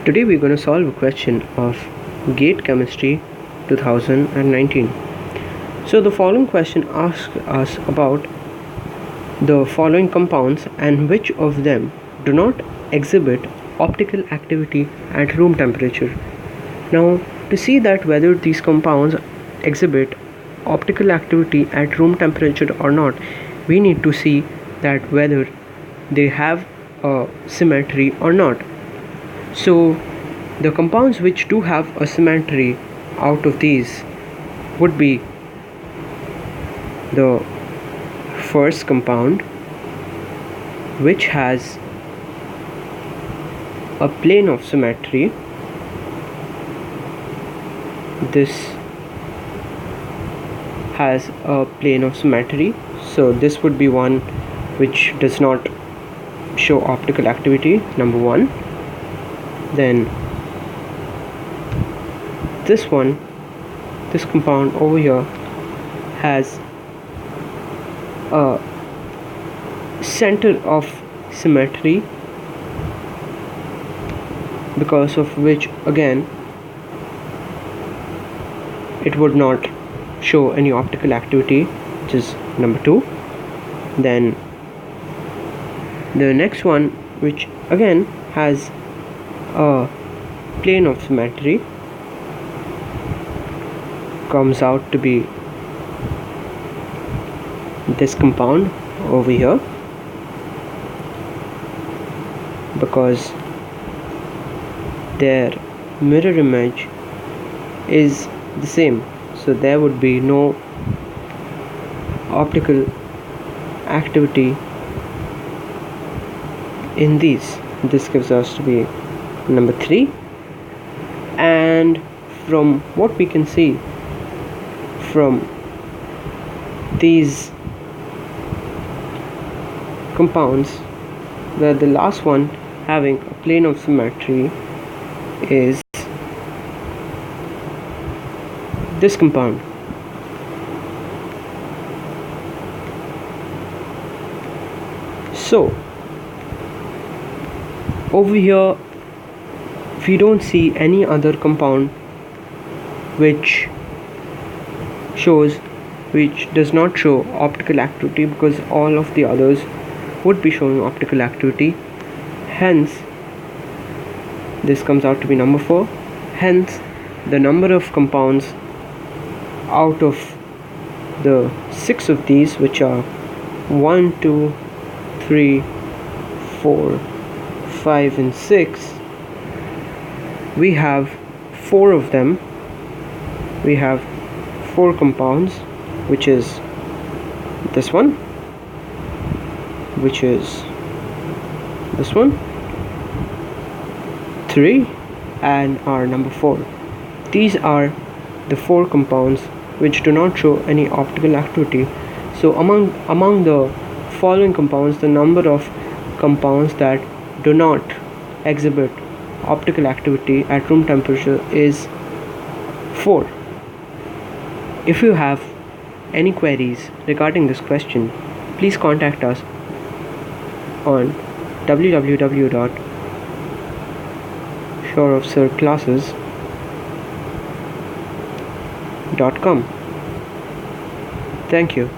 Today we're going to solve a question of GATE Chemistry 2019. So the following question asks us about the following compounds and which of them do not exhibit optical activity at room temperature. Now, to see that whether these compounds exhibit optical activity at room temperature or not, we need to see that whether they have a symmetry or not. So the compounds which do have a symmetry out of these would be the first compound, which has a plane of symmetry. This has a plane of symmetry, so this would be one which does not show optical activity, number one. Then this compound over here has a center of symmetry, because of which again it would not show any optical activity, which is number two. Then the next one, which again has a plane of symmetry, comes out to be this compound over here, because their mirror image is the same, so there would be no optical activity in these. This gives us to be number 3. And from what we can see from these compounds, where the last one having a plane of symmetry is this compound. So over here we don't see any other compound which does not show optical activity, because all of the others would be showing optical activity. Hence this comes out to be number 4. Hence the number of compounds out of the 6 of these, which are 1, 2, 3, 4, 5 and 6, we have 4 of them. We have 4 compounds, which is this one, which is this one, 3, and our number 4. These are the 4 compounds which do not show any optical activity. So among the following compounds, the number of compounds that do not exhibit optical activity at room temperature is 4. If you have any queries regarding this question, please contact us on www.souravsirclasses.com. Thank you.